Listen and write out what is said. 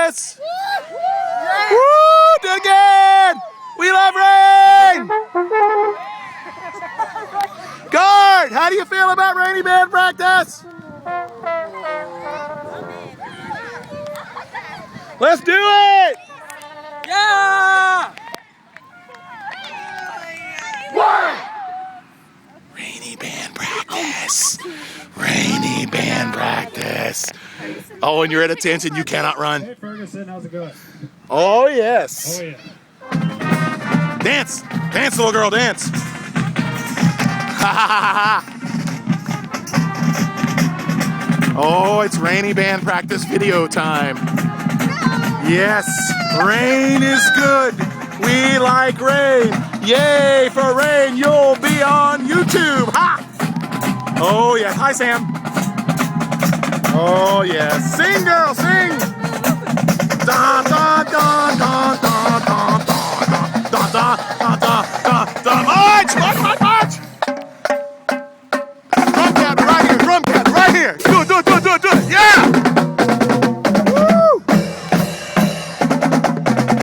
practice. Woo! Do it again. We love rain. Guard, how do you feel about rainy band practice? Let's do it. Yeah! Rainy band practice. Rainy band practice. Oh, and you're at attention. You cannot run. Hey Ferguson, how's it going? Oh, yes. Oh yeah. Dance. Dance, little girl, dance. Ha ha ha ha. Oh, it's rainy band practice video time. Yes, rain is good. We like rain. Yay for rain. You'll be on YouTube. Ha! Oh, yes. Hi, Sam. Oh, yes. Sing, girl, sing. Da, da, da.